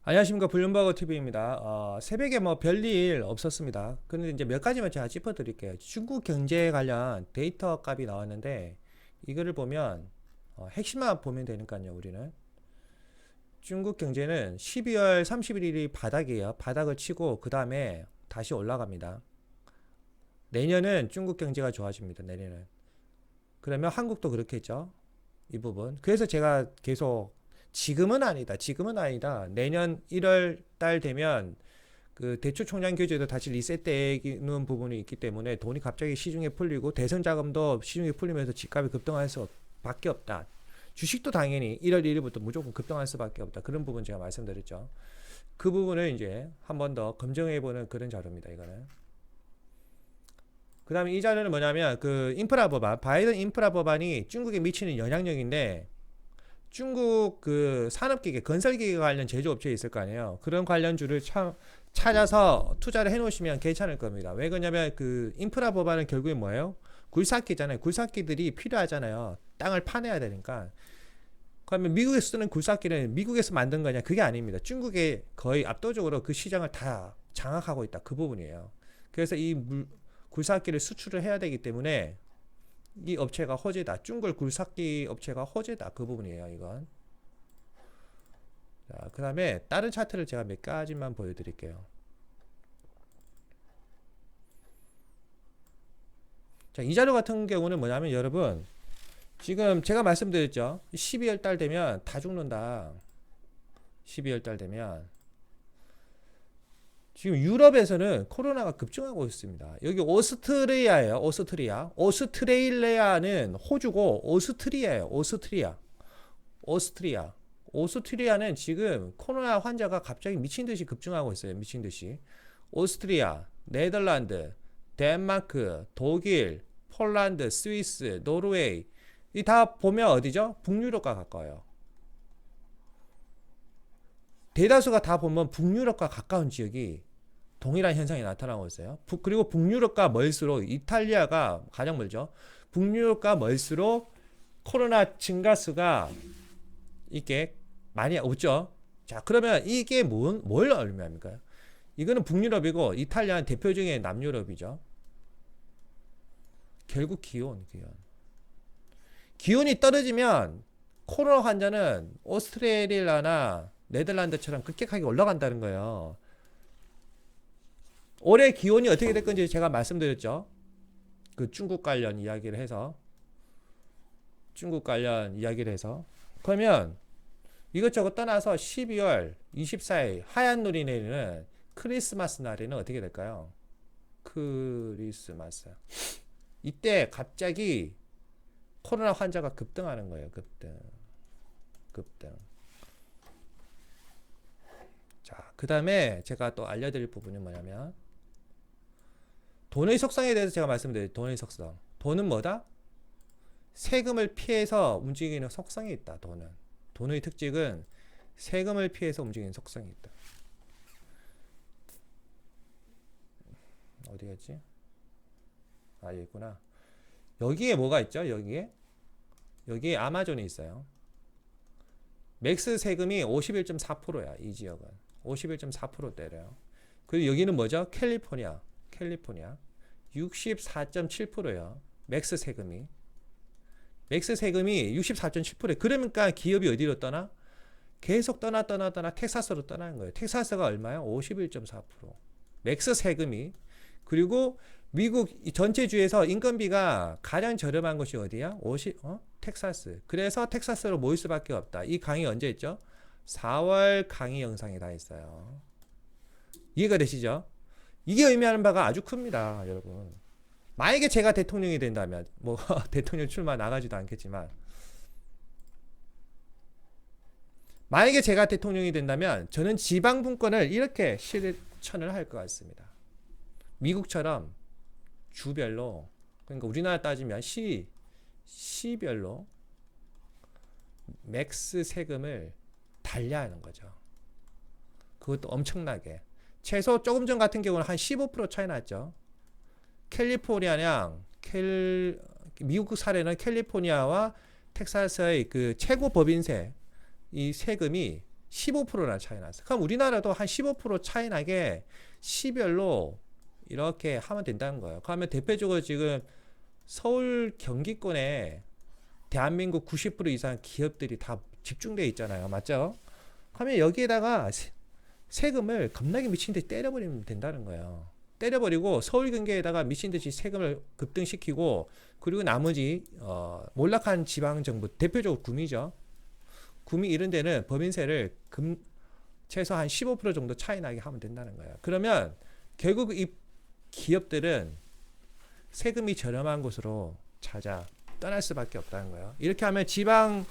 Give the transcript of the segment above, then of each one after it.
안녕하십니까, 블룸버그 TV입니다. 새벽에 뭐 별일 없었습니다. 그런데 이제 몇 가지만 제가 짚어드릴게요. 중국 경제 관련 데이터 값이 나왔는데 이거를 보면 핵심만 보면 되니까요. 우리는 중국 경제는 12월 31일이 바닥이에요. 바닥을 치고 그 다음에 다시 올라갑니다. 내년은 중국 경제가 좋아집니다. 내년은. 그러면 한국도 그렇겠죠. 이 부분. 그래서 제가 계속 지금은 아니다. 지금은 아니다. 내년 1월 달 되면 그 대출 총량 규제도 다시 리셋되는 부분이 있기 때문에 돈이 갑자기 시중에 풀리고 대선 자금도 시중에 풀리면서 집값이 급등할 수밖에 없다. 주식도 당연히 1월 1일부터 무조건 급등할 수밖에 없다. 그런 부분 제가 말씀드렸죠. 그 부분을 이제 한 번 더 검증해보는 그런 자료입니다. 이거는. 그 다음에 이 자료는 뭐냐면 그 인프라 법안, 바이든 인프라 법안이 중국에 미치는 영향력인데 중국 그 산업기계, 건설기계 관련 제조업체에 있을 거 아니에요. 그런 관련주를 찾아서 투자를 해놓으시면 괜찮을 겁니다. 왜 그러냐면 그 인프라 법안은 결국에 뭐예요? 굴삭기잖아요. 굴삭기들이 필요하잖아요. 땅을 파내야 되니까. 그러면 미국에서 쓰는 굴삭기는 미국에서 만든 거냐? 그게 아닙니다. 중국에 거의 압도적으로 그 시장을 다 장악하고 있다. 그 부분이에요. 그래서 이 굴삭기를 수출을 해야 되기 때문에 이 업체가 호재다. 중국 굴삭기 업체가 호재다. 그 부분이에요. 이건. 자, 그 다음에 다른 차트를 제가 몇 가지만 보여드릴게요. 자, 이 자료 같은 경우는 뭐냐면 여러분 지금 제가 말씀드렸죠. 12월 달 되면 다 죽는다. 12월 달 되면 지금 유럽에서는 코로나가 급증하고 있습니다. 여기 오스트리아예요. 오스트리아. 오스트레일리아는 호주고 오스트리아예요. 오스트리아. 오스트리아. 오스트리아는 지금 코로나 환자가 갑자기 미친 듯이 급증하고 있어요. 미친 듯이. 오스트리아, 네덜란드, 덴마크, 독일, 폴란드, 스위스, 노르웨이. 이 다 보면 어디죠? 북유럽과 가까워요. 대다수가 다 보면 북유럽과 가까운 지역이 동일한 현상이 나타나고 있어요. 그리고 북유럽과 멀수록 이탈리아가 가장 멀죠. 북유럽과 멀수록 코로나 증가수가 이게 많이 없죠. 자, 그러면 이게 뭘 의미합니까? 이거는 북유럽이고 이탈리아는 대표적인 남유럽이죠. 결국 기온이 떨어지면 코로나 환자는 오스트레일리아나 네덜란드처럼 급격하게 올라간다는 거예요. 올해 기온이 어떻게 될 건지 제가 말씀드렸죠. 그 중국 관련 이야기를 해서 그러면 이것저것 떠나서 12월 24일 하얀 눈이 내리는 크리스마스 날에는 어떻게 될까요? 크리스마스. 이때 갑자기 코로나 환자가 급등하는 거예요. 급등. 자, 그 다음에 제가 또 알려드릴 부분이 뭐냐면 돈의 속성에 대해서 제가 말씀드려요. 돈의 속성. 돈은 뭐다? 세금을 피해서 움직이는 속성이 있다. 돈의 특징은 세금을 피해서 움직이는 속성이 있다. 어디 갔지? 아, 여기 있구나. 여기에 뭐가 있죠? 여기에 아마존이 있어요. 맥스 세금이 51.4%야. 이 지역은 51.4%대래요. 그리고 여기는 뭐죠? 캘리포니아 64.7%예요. 맥스 세금이 64.7%. 그러니까 기업이 어디로 떠나? 계속 떠나 텍사스로 떠나는 거예요. 텍사스가 얼마야? 51.4%. 맥스 세금이. 그리고 미국 전체 주에서 인건비가 가장 저렴한 곳이 어디야? 텍사스. 그래서 텍사스로 모일 수밖에 없다. 이 강의 언제 했죠? 4월 강의 영상에 다 있어요. 이해가 되시죠? 이게 의미하는 바가 아주 큽니다, 여러분. 만약에 제가 대통령이 된다면, 뭐 대통령 출마 나가지도 않겠지만, 만약에 제가 대통령이 된다면 저는 지방 분권을 이렇게 실천을 할 것 같습니다. 미국처럼 주별로, 그러니까 우리나라 따지면 시별로 맥스 세금을 달리하는 거죠. 그것도 엄청나게. 최소 조금 전 같은 경우는 한 15% 차이 났죠. 캘리포니아랑 미국 사례는 캘리포니아와 텍사스의 그 최고 법인세 이 세금이 15%나 차이 났어요. 그럼 우리나라도 한 15% 차이 나게 시별로 이렇게 하면 된다는 거예요. 그러면 대표적으로 지금 서울 경기권에 대한민국 90% 이상 기업들이 다 집중되어 있잖아요. 맞죠? 그러면 여기에다가 세금을 겁나게 미친 듯이 때려버리면 된다는 거예요. 때려버리고 서울 경기에다가 미친 듯이 세금을 급등시키고, 그리고 나머지 몰락한 지방 정부, 대표적으로 구미죠. 구미 이런 데는 법인세를 최소한 15% 정도 차이 나게 하면 된다는 거예요. 그러면 결국 이 기업들은 세금이 저렴한 곳으로 떠날 수밖에 없다는 거예요. 이렇게 하면 지방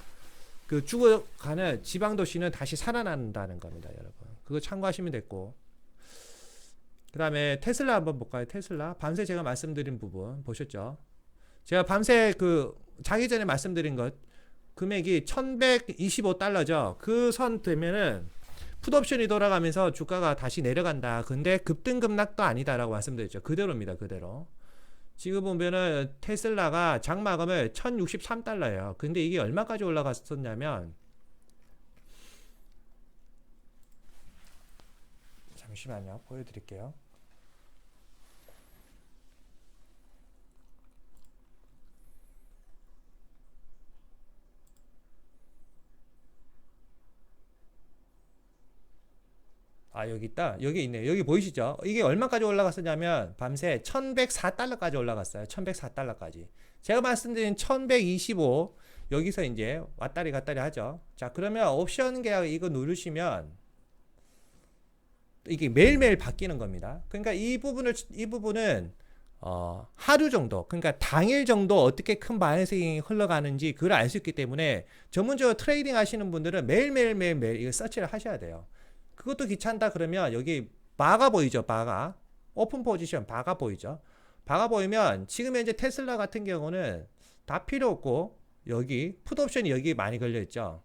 죽어가는 지방 도시는 다시 살아난다는 겁니다, 여러분. 그거 참고하시면 됐고, 그 다음에 테슬라 한번 볼까요? 테슬라 밤새 제가 말씀드린 부분 보셨죠? 제가 밤새 자기 전에 말씀드린 것 금액이 $1125죠. 그 선 되면은 풋옵션이 돌아가면서 주가가 다시 내려간다. 근데 급등급락도 아니다라고 말씀드렸죠. 그대로입니다. 그대로. 지금 보면은 테슬라가 장마감을 $1063예요. 근데 이게 얼마까지 올라갔었냐면, 잠시만요. 보여드릴게요. 여기 있다. 여기 있네요. 여기 보이시죠? 이게 얼마까지 올라갔었냐면 밤새 $1104까지 올라갔어요. $1104까지. 제가 말씀드린 1125 여기서 이제 왔다리 갔다리 하죠. 자, 그러면 옵션 계약 이거 누르시면 이게 매일매일 바뀌는 겁니다. 그러니까 이 부분은 하루 정도, 그러니까 당일 정도 어떻게 큰 반응이 흘러가는지 그걸 알 수 있기 때문에 전문적으로 트레이딩 하시는 분들은 매일 이거 서치를 하셔야 돼요. 그것도 귀찮다 그러면 여기 바가 보이죠? 바가 오픈 포지션 바가 보이죠? 바가 보이면 지금 현재 테슬라 같은 경우는 다 필요 없고, 여기 풋옵션이 여기 많이 걸려 있죠.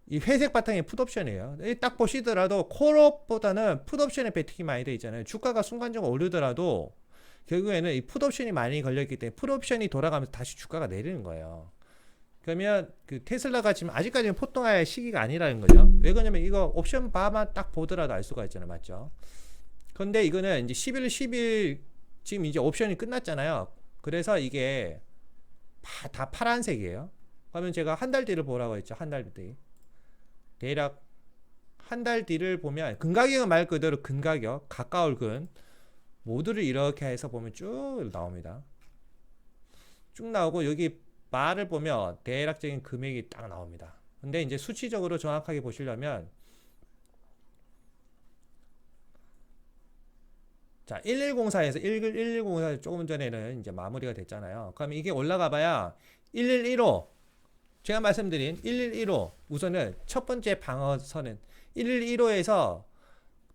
이 회색 바탕이 풋옵션이에요. 딱 보시더라도 콜옵보다는 풋옵션에 베팅이 많이 되어 있잖아요. 주가가 순간적으로 오르더라도 결국에는 이 풋옵션이 많이 걸려 있기 때문에 풋옵션이 돌아가면서 다시 주가가 내리는 거예요. 그러면 테슬라가 지금 아직까지는 포통할 시기가 아니라는 거죠. 왜 그러냐면 이거 옵션 바만 딱 보더라도 알 수가 있잖아요. 맞죠? 근데 이거는 이제 10일 지금 이제 옵션이 끝났잖아요. 그래서 이게 다 파란색이에요. 그러면 제가 한 달 뒤를 보라고 했죠. 한 달 뒤. 대략 한 달 뒤를 보면 근가격은 말 그대로 근가격, 가까울 근 모두를 이렇게 해서 보면 쭉 나옵니다. 쭉 나오고 여기 바를 보면 대략적인 금액이 딱 나옵니다. 근데 이제 수치적으로 정확하게 보시려면, 자, 1104에서 1104 조금 전에는 이제 마무리가 됐잖아요. 그럼 이게 올라가 봐야 1115, 제가 말씀드린 1115 우선은 첫 번째 방어선은 1115에서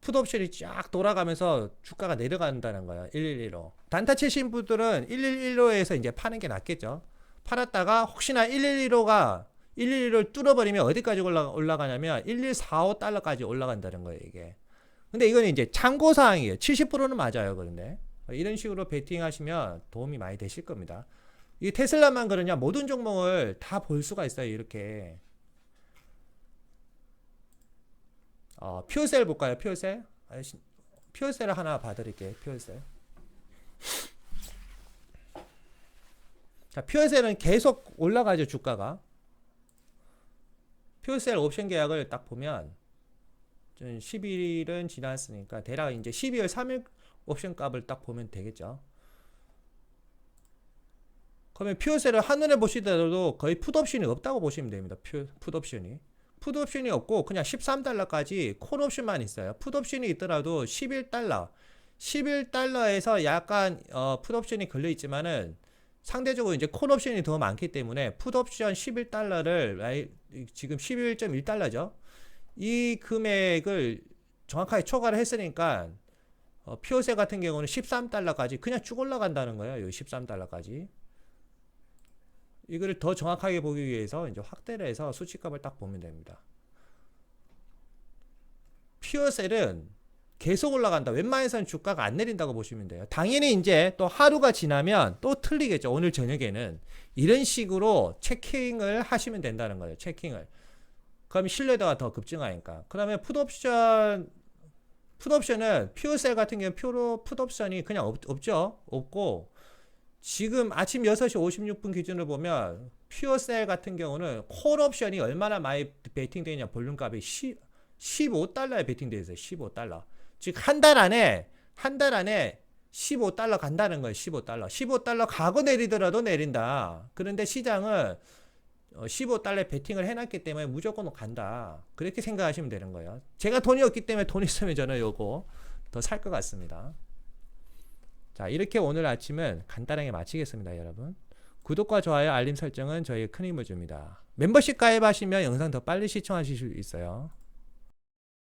풋옵션이 쫙 돌아가면서 주가가 내려간다는 거예요. 1115 단타 치신 분들은 1115에서 이제 파는 게 낫겠죠. 팔았다가 혹시나 1115가 1115를 뚫어버리면 어디까지 올라가냐면 1145달러까지 올라간다는 거예요, 이게. 근데 이건 이제 참고사항이에요. 70%는 맞아요. 그런데 이런 식으로 베팅 하시면 도움이 많이 되실 겁니다. 이 테슬라만 그러냐, 모든 종목을 다 볼 수가 있어요. 이렇게. 퓨어셀 볼까요? 퓨어셀? 퓨어셀을 하나 봐드릴게요. 퓨어셀. 자, 퓨어셀은 계속 올라가죠, 주가가. 퓨어셀 옵션 계약을 딱 보면 10일은 지났으니까 대략 이제 12월 3일 옵션 값을 딱 보면 되겠죠. 그러면 퓨어셀을 한눈에 보시더라도 거의 풋옵션이 없다고 보시면 됩니다. 풋옵션이 없고 그냥 13달러까지 콜옵션만 있어요. 풋옵션이 있더라도 11달러에서 약간 풋옵션이 걸려 있지만은 상대적으로 이제 콜옵션이 더 많기 때문에 풋옵션 11달러를 지금 11.1달러죠. 이 금액을 정확하게 초과를 했으니까 퓨어셀 같은 경우는 13달러까지 그냥 쭉 올라간다는 거예요. 여기 13달러까지. 이거를 더 정확하게 보기 위해서 이제 확대를 해서 수치값을 딱 보면 됩니다. 퓨어셀은 계속 올라간다. 웬만해서는 주가가 안 내린다고 보시면 돼요. 당연히 이제 또 하루가 지나면 또 틀리겠죠. 오늘 저녁에는 이런 식으로 체킹을 하시면 된다는 거예요. 체킹을. 그럼 신뢰도가 더 급증하니까. 그다음에 풋옵션은 퓨어셀 같은 경우는 풋옵션이 그냥 없죠. 없고 지금 아침 6시 56분 기준으로 보면 퓨어셀 같은 경우는 콜옵션이 얼마나 많이 베팅되냐 볼륨값이 15달러에 베팅되어 있어요. 15달러. 즉 한 달 안에 15달러 간다는 거예요. 15달러. 15달러 가고 내리더라도 내린다. 그런데 시장은 15달러에 베팅을 해놨기 때문에 무조건 간다. 그렇게 생각하시면 되는 거예요. 제가 돈이 없기 때문에 돈 있으면 저는 요거 더 살 것 같습니다. 자, 이렇게 오늘 아침은 간단하게 마치겠습니다, 여러분. 구독과 좋아요, 알림 설정은 저희의 큰 힘을 줍니다. 멤버십 가입하시면 영상 더 빨리 시청하실 수 있어요.